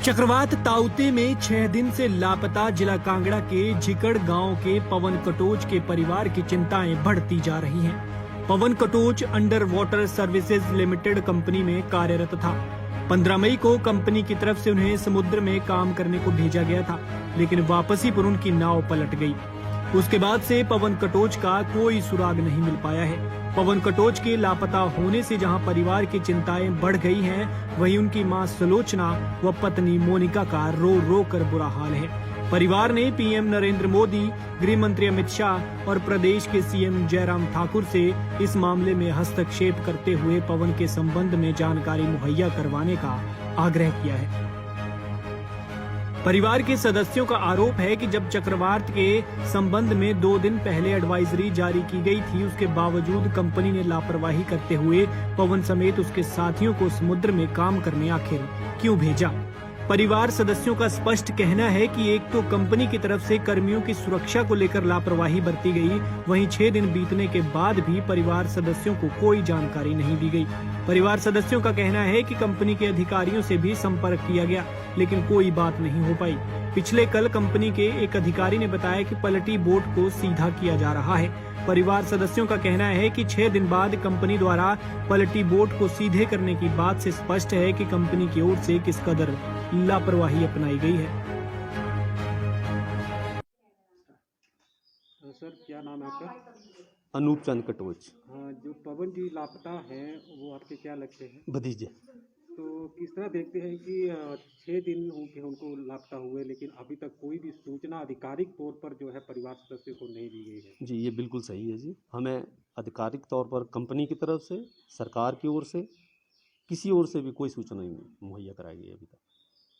चक्रवात ताउते में 6 दिन से लापता जिला कांगड़ा के झिकड़ गांव के पवन कटोच के परिवार की चिंताएं बढ़ती जा रही हैं। Pawan Katoch under water services limited company में कार्यरत था। 15 मई को कंपनी की तरफ से उन्हें समुद्र में काम करने को भेजा गया था, लेकिन वापसी पर उनकी नाव पलट गई। उसके बाद से पवन कटोच का कोई सुराग नहीं मिल पाया है। पवन कटोच के लापता होने से जहां परिवार की चिंताएं बढ़ गई हैं, वहीं उनकी मां सुलोचना व पत्नी मोनिका का रो रो कर बुरा हाल है। परिवार ने पीएम नरेंद्र मोदी, गृह मंत्री अमित शाह और प्रदेश के सीएम जयराम ठाकुर से इस मामले में हस्तक्षेप करते हुए पवन के संबंध में जानकारी मुहैया करवाने का आग्रह किया है। परिवार के सदस्यों का आरोप है कि जब चक्रवात के संबंध में 2 दिन पहले एडवाइजरी जारी की गई थी, उसके बावजूद कंपनी ने लापरवाही करते हुए पवन समेत उसके साथियों को समुद्र में काम करने आखिर क्यों भेजा। परिवार सदस्यों का स्पष्ट कहना है कि एक तो कंपनी की तरफ से कर्मियों की सुरक्षा को लेकर लापरवाही बरती गई, वहीं 6 दिन बीतने के बाद भी परिवार सदस्यों को कोई जानकारी नहीं दी गई। परिवार सदस्यों का कहना है कि कंपनी के अधिकारियों से भी संपर्क किया गया, लेकिन कोई बात नहीं हो पाई। पिछले कल कंपनी के एक अधिकारी ने बताया कि पलटी बोट को सीधा किया जा रहा है। परिवार सदस्यों का कहना है कि 6 दिन बाद कंपनी द्वारा पलटी बोट को सीधे करने की बात से स्पष्ट है कि कंपनी की ओर से किस कदर लापरवाही अपनाई गई है। सर, क्या नाम है आपका? अनूप चंद कटोच। हाँ, जो पवन जी लापता हैं वो आपके क्या लगते हैं? भतीजे। तो किस तरह देखते हैं कि 6 दिन हो गए उनको लापता हुए, लेकिन अभी तक कोई भी सूचना आधिकारिक तौर पर जो है परिवार सदस्य को नहीं दी गई है? जी, ये बिल्कुल सही है जी। हमें आधिकारिक तौर पर कंपनी की तरफ से, सरकार की ओर से, किसी ओर से भी कोई सूचना नहीं मुहैया कराई गई अभी तक।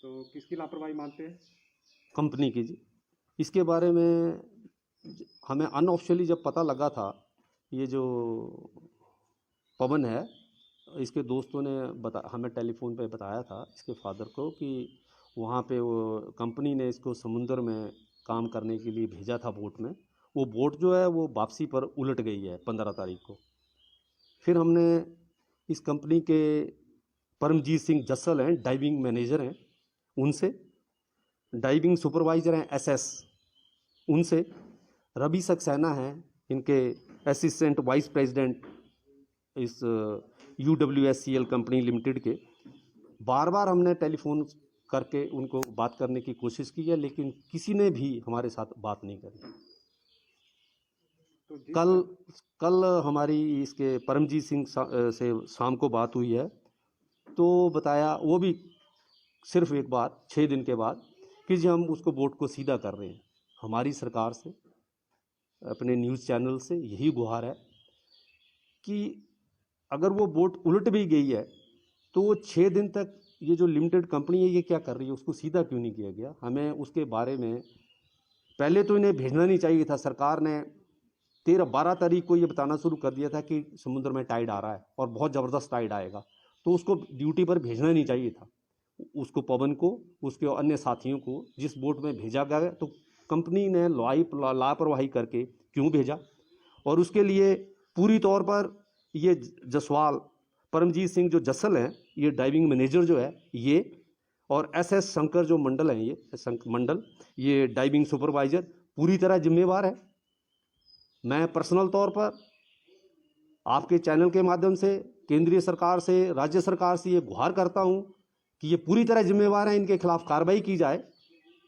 तो किसकी लापरवाही मानते हैं? कंपनी की जी। इसके बारे में हमें अनऑफिशियली जब पता लगा था, ये जो पवन है, इसके दोस्तों ने हमें टेलीफोन पे बताया था इसके फादर को कि वहाँ पे वो कंपनी ने इसको समुद्र में काम करने के लिए भेजा था बोट में। वो बोट जो है वो वापसी पर उलट गई है 15 तारीख को। फिर हमने इस कंपनी के परमजीत सिंह जस्सल हैं, डाइविंग मैनेजर हैं, उनसे, डाइविंग सुपरवाइज़र हैं एसएस, उनसे, रवि सक्सेना हैं इनके असिस्टेंट वाइस प्रेसिडेंट इस UWSCL कंपनी लिमिटेड के। बार बार हमने टेलीफोन करके उनको बात करने की कोशिश की है, लेकिन किसी ने भी हमारे साथ बात नहीं करी। तो कल हमारी इसके परमजीत सिंह से शाम को बात हुई है, तो बताया वो भी सिर्फ एक बार 6 दिन के बाद कि जी हम उसको बोट को सीधा कर रहे हैं। हमारी सरकार से, अपने न्यूज़ चैनल से यही गुहार है कि अगर वो बोट उलट भी गई है तो वो 6 दिन तक ये जो लिमिटेड कंपनी है ये क्या कर रही है, उसको सीधा क्यों नहीं किया गया। हमें उसके बारे में पहले तो इन्हें भेजना नहीं चाहिए था। सरकार ने 12 तारीख को ये बताना शुरू कर दिया था कि समुद्र में टाइड आ रहा है और बहुत ज़बरदस्त टाइड आएगा, तो उसको ड्यूटी पर भेजना नहीं चाहिए था। उसको, पवन को, उसके अन्य साथियों को जिस बोट में भेजा गया, तो कंपनी ने लापरवाही करके क्यों भेजा। और उसके लिए पूरी तौर पर ये जसवाल, परमजीत सिंह जो जस्सल हैं, ये डाइविंग मैनेजर जो है ये, और SS शंकर जो मंडल हैं, ये मंडल, ये डाइविंग सुपरवाइज़र पूरी तरह जिम्मेवार है। मैं पर्सनल तौर पर आपके चैनल के माध्यम से केंद्रीय सरकार से, राज्य सरकार से ये गुहार करता हूँ कि ये पूरी तरह जिम्मेवार हैं, इनके खिलाफ कार्रवाई की जाए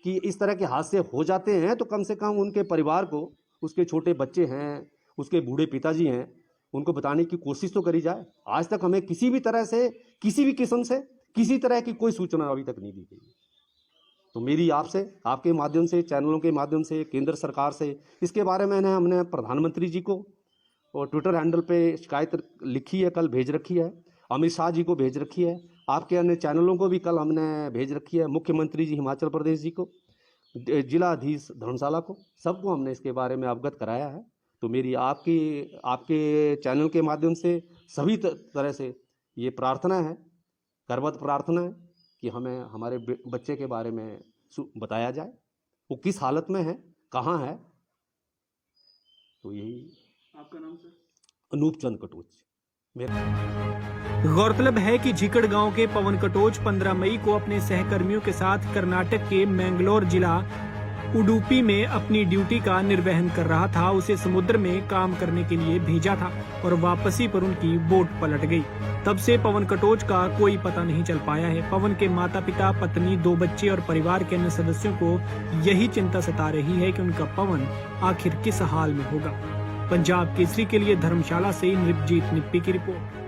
कि इस तरह के हादसे हो जाते हैं तो कम से कम उनके परिवार को, उसके छोटे बच्चे हैं, उसके बूढ़े पिताजी हैं, उनको बताने की कोशिश तो करी जाए। आज तक हमें किसी भी तरह से, किसी भी किस्म से, किसी तरह की कोई सूचना अभी तक नहीं दी गई। तो मेरी आपसे, आपके माध्यम से, चैनलों के माध्यम से, केंद्र सरकार से इसके बारे में हमने प्रधानमंत्री जी को और ट्विटर हैंडल पे शिकायत लिखी है, कल भेज रखी है, अमित शाह जी को भेज रखी है, आपके अन्य चैनलों को भी कल हमने भेज रखी है, मुख्यमंत्री जी हिमाचल प्रदेश जी को, जिलाधीश धर्मशाला को, सबको हमने इसके बारे में अवगत कराया है। तो मेरी आपके चैनल के माध्यम से सभी तरह से ये प्रार्थना है, करबद्ध प्रार्थना है कि हमें हमारे बच्चे के बारे में बताया जाए, वो किस हालत में है, कहाँ है। तो यही। आपका नाम सर? अनूप चंद कटोच। गौरतलब है कि झिकड़ गांव के पवन कटोच 15 मई को अपने सहकर्मियों के साथ कर्नाटक के मैंगलोर जिला उडुपी में अपनी ड्यूटी का निर्वहन कर रहा था। उसे समुद्र में काम करने के लिए भेजा था और वापसी पर उनकी बोट पलट गई। तब से पवन कटोच का कोई पता नहीं चल पाया है। पवन के माता पिता, पत्नी, 2 बच्चे और परिवार के अन्य सदस्यों को यही चिंता सता रही है कि उनका पवन आखिर किस हाल में होगा। पंजाब केसरी के लिए धर्मशाला से नृपजीत निप्पी की रिपोर्ट।